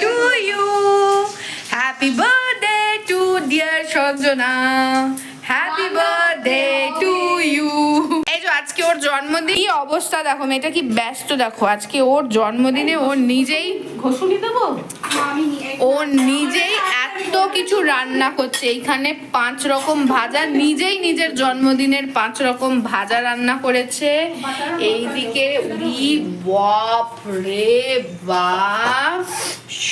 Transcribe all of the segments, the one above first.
to you. Happy birthday to dear Sanjana. Happy birthday to you. এই যে আজকে ওর জন্মদিন, কি অবস্থা দেখো, মেয়েটা কি ব্যস্ত দেখো। আজকে ওর জন্মদিনে ও নিজেই ঘষুনি দেবো, ও নিজেই এত কিছু রান্না করছে। এইখানে 5 রকম ভাজা, নিজেই নিজের জন্মদিনের 5 রকম ভাজা রান্না করেছে। এইদিকে উরি বাপ রে বাপ,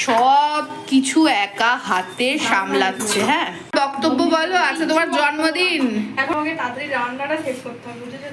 সব কিছু একা হাতে সামলাচ্ছে। হ্যাঁ, বক্তব্য বলো। আচ্ছা, তোমার জন্মদিন, এখন আমাকে তাড়াতাড়ি রান্নাটা শেষ করতে হবে, বুঝেছো?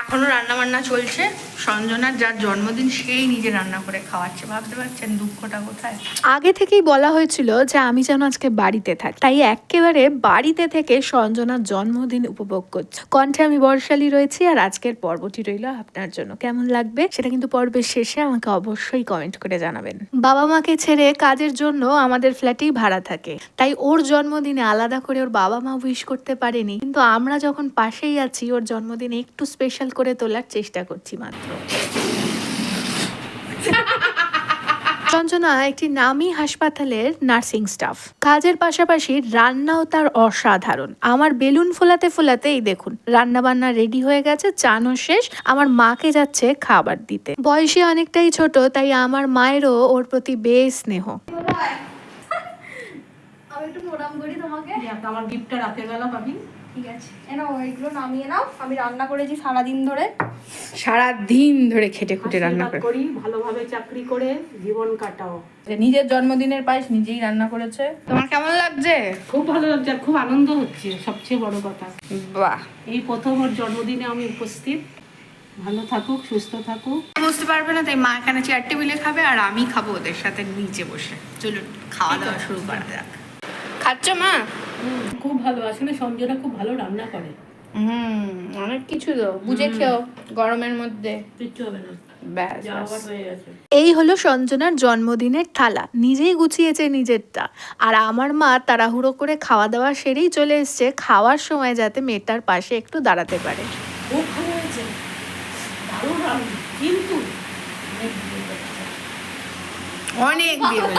এখনো রান্না বান্না চলছে। সঞ্জনার যার জন্মদিন সেই নিজে রান্না করে খাওয়াচ্ছে। ভাবতে পারছেন দুঃখটা কোথায়। আগে থেকেই বলা হয়েছিল যে আমি যেন আজকে বাড়িতে থাকি, তাই একেবারে বাড়িতে থেকে সঞ্জনার জন্মদিন উপভোগ করছি। কণ্ঠে আমি বর্ষালী রয়েছি, আর আজকের পর্বটি রইল আপনার জন্য। কেমন লাগবে সেটা কিন্তু পর্বের শেষে আমাকে অবশ্যই কমেন্ট করে জানাবেন। বাবা মাকে ছেড়ে কাজের জন্য আমাদের ফ্ল্যাটেই ভাড়া থাকে, তাই ওর জন্মদিনে আলাদা করে ওর বাবা মা উইশ করতে পারেনি, কিন্তু আমরা যখন পাশেই আছি ওর জন্মদিনে একটু স্পেশাল করে তোলার চেষ্টা করছি মাত্র। সঞ্জনা একটি নামী হাসপাতালের নার্সিং স্টাফ, কাজের পাশাপাশি রান্নাও তার অসাধারণ। আমার বেলুন ফোলাতে ফোলাতে এই দেখুন রান্না বান্না রেডি হয়ে গেছে, চানও শেষ, আমার মাকে যাচ্ছে খাবার দিতে। বয়সে অনেকটাই ছোট, তাই আমার মায়েরও ওর প্রতি বেশ স্নেহ। আমি একটু প্রণাম করি তোমাকে। আমার গিফটটা রাতের বেলা পাবি। ঠিক আছে, নাও এইগুলো নামিয়ে নাও। আমি রান্না করেছি সারাদিন ধরে, সারাদিন ধরে খেটে খুটে রান্না করে করি, ভালোভাবে চাকরি করে জীবন কাটাও। নিজের জন্মদিনের পায়েস নিজেই রান্না করেছে। তোমার কেমন লাগছে? খুব ভালো লাগছে, আর খুব আনন্দ হচ্ছে। সবচেয়ে বড় কথা, বাহ, এই প্রথম ওর জন্মদিনে আমি উপস্থিত। ভালো থাকুক, সুস্থ থাকুক। বুঝতে পারবে না, তাই মা এখানে চেয়ার টেবিলে খাবে আর আমি খাবো ওদের সাথে নিচে বসে। চলুন খাওয়া দাওয়া শুরু করা যাক। খাচ্ছ মা? খুব ভালো, আসলে সঞ্জনা খুব ভালো রান্না করে। অনেক কিছু তো বুঝে খেও গরমের মধ্যে, কিচ্ছু হবে না, ব্যাস যা ব্যাস। হওয়ার হয়ে গেছে। এই হলো সঞ্জনার জন্মদিনের থালা, নিজেই গুছিয়েছে নিজেরটা। আর আমার মা তাড়াহুড়ো করে খাওয়া দাওয়া সেরেই চলে এসছে খাওয়ার সময়, যাতে মেয়েটার পাশে একটু দাঁড়াতে পারে। খুব ভালো হয়েছে, দারুণ রান্না, কিন্তু অনেক দেবে।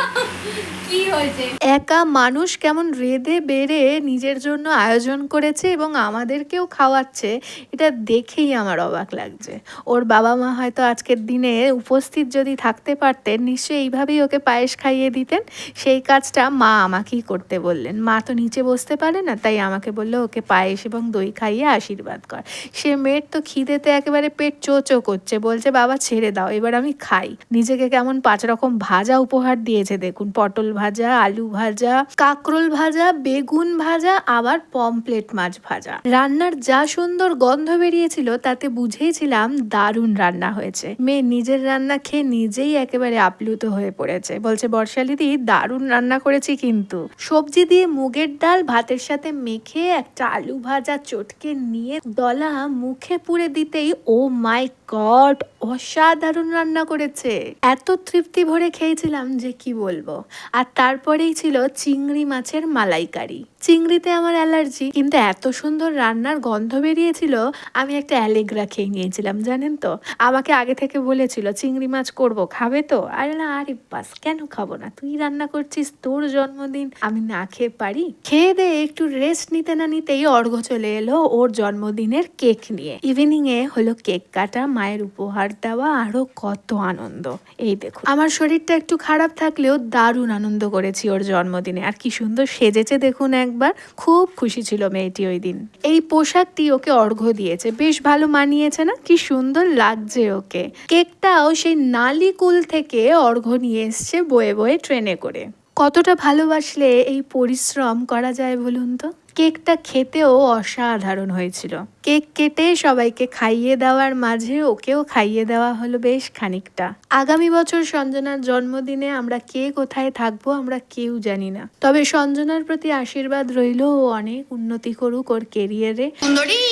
কি হয়েছে? একা মানুষ কেমন রেঁধে বেড়ে নিজের জন্য আয়োজন করেছে এবং আমাদেরকেও খাওয়াচ্ছে, এটা দেখেই আমার অবাক লাগছে। ওর বাবা মা হয়তো আজকের দিনে উপস্থিত যদি থাকতে পারতেন, নিশ্চয়ই এইভাবেই ওকে পায়েস খাইয়ে দিতেন। সেই কাজটা মা আমাকেই করতে বললেন। মা তো নিচে বসতে পারে না, তাই আমাকে বললো ওকে পায়েস এবং দই খাইয়ে আশীর্বাদ কর। সে মেয়ের তো খিদেতে একেবারে পেট চো করছে, বলছে বাবা ছেড়ে দাও, এবার আমি খাই। নিজেকে কেমন 5 রকম ভাজা উপহার দিয়েছে দেখুন, পটল ভাজা, আলু ভাজা, কাঁকরোল ভাজা, বেগুন ভাজা, আবার পমপ্লেট মাছ ভাজা। রান্নার যা সুন্দর গন্ধ বেরিয়েছিল তাতে বুঝেইছিলাম দারুণ রান্না হয়েছে। মেয়ে নিজের রান্না খেয়ে নিজেই একেবারে আপ্লুত হয়ে পড়েছে, বলছে বর্ষালী দি দারুণ রান্না করেছি। কিন্তু সবজি দিয়ে মুগের ডাল ভাতের সাথে মেখে একটা আলু ভাজা চটকে নিয়ে দলা মুখে পুরে দিতেই ও মাই গড, অসাধারণ রান্না করেছে। এত তৃপ্তি ভরে খেয়েছিলাম যে কি বলবো। আর তারপরেই ছিল চিংড়ি মাছের মালাইকারি। চিংড়িতে আমার অ্যালার্জি, কিন্তু এত সুন্দর রান্নার গন্ধ বেরিয়েছিল, আমি একটা অ্যালেগ্রা খেয়ে নিয়েছিলাম জানেন তো। আমাকে আগে থেকে বলেছিল চিংড়ি মাছ করব, খাবে তো? আরে না, আরে বাস, কেন খাবো না, তুই রান্না করছিস, তোর জন্মদিন, আমি না খেয়ে পারি? খেয়ে দিয়ে একটু রেস্ট নিতে না নিতেই অর্ঘ্য চলে এলো ওর জন্মদিনের কেক নিয়ে। ইভিনিং এ হলো কেক কাটা, মায়ের উপহার দেওয়া, আরো কত আনন্দ। এই দেখো, আমার শরীরটা একটু খারাপ থাকলেও দারুণ আনন্দ করেছি ওর জন্মদিনে। আর কি সুন্দর সেজেছে দেখুন একবার, খুব খুশি ছিল মেয়েটি ওই দিন। এই পোশাকটি ওকে অর্ঘ্য দিয়েছে, বেশ ভালো মানিয়েছে না? কি সুন্দর লাগছে ওকে। কেকটাও সেই নালিকুল থেকে অর্ঘ্য নিয়ে এসছে বয়ে বয়ে ট্রেনে করে। কতটা ভালোবাসলে এই পরিশ্রম করা যায় বলুন তো। কেকটা খেতেও অসাধারণ হয়েছিল। কেক কেটে সবাইকে খাইয়ে দেওয়ার মাঝে ওকেও খাইয়ে দেওয়া হলো বেশ খানিকটা। আগামী বছর সঞ্জনার জন্মদিনে আমরা কে কোথায় থাকবো আমরা কেউ জানি না, তবে সঞ্জনার প্রতি আশীর্বাদ রইল ও অনেক উন্নতি করুক ওর কেরিয়ারে। সুন্দরী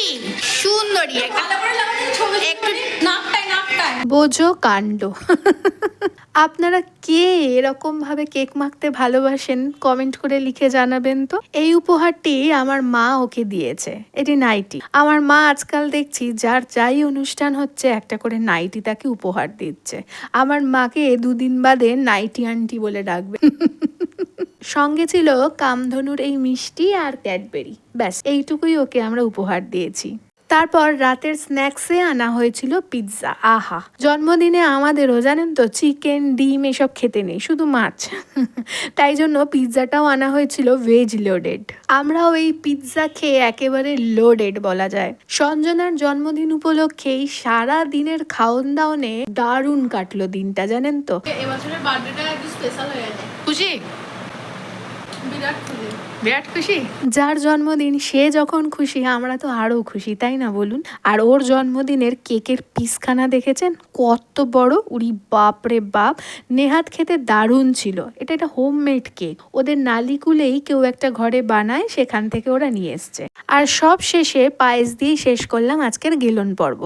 সুন্দরী, একটু নাকটায় বোঝো কাণ্ড। আপনারা কে এরকমভাবে কেক মাখতে ভালোবাসেন কমেন্ট করে লিখে জানাবেন তো। এই উপহারটি আমার মা ওকে দিয়েছে, এটি নাইটি। আমার মা আজকাল দেখছি যার যাই অনুষ্ঠান হচ্ছে একটা করে নাইটি তাকে উপহার দিচ্ছে। আমার মাকে দুদিন বাদে নাইটি আন্টি বলে ডাকবে। সঙ্গে ছিল কামধনুর এই মিষ্টি আর ক্যাডবেরি, ব্যাস এইটুকুই ওকে আমরা উপহার দিয়েছি। তারপর রাতের স্ন্যাক্সে আনা হয়েছিল পিৎজা। আহা, জন্মদিনে আমাদেরও জানেন তো চিকেন ডিম এসব খেতে নেই, শুধু মাছ। তাই জন্য পিৎজাটাও আনা হয়েছিল ভেজ লোডেড। আমরাও এই পিৎজা খেয়ে একেবারে লোডেড বলা যায়। সঞ্জনার জন্মদিন উপলক্ষেই সারা দিনের খাওন দাওনে দারুণ কাটলো দিনটা, জানেন তো। এবছরের বার্থডেটা একটু স্পেশাল হয়ে গেছে। খুশি? বিরাট খুশি। বিরাট খুশি। যার জন্মদিন সে যখন খুশি আমরা তো আরো খুশি, তাই না বলুন? আর ওর জন্মদিনের কেকের পিসখানা দেখেছেন কত বড়, উরি বাপ রে বাপ। নেহাত খেতে দারুণ ছিল। এটা একটা হোমমেড কেক, ওদের নালিকুলেই কেউ একটা ঘরে বানায়, সেখান থেকে ওরা নিয়ে এসছে। আর সব শেষে পায়েস দিয়েই শেষ করলাম আজকের গেলন পর্ব।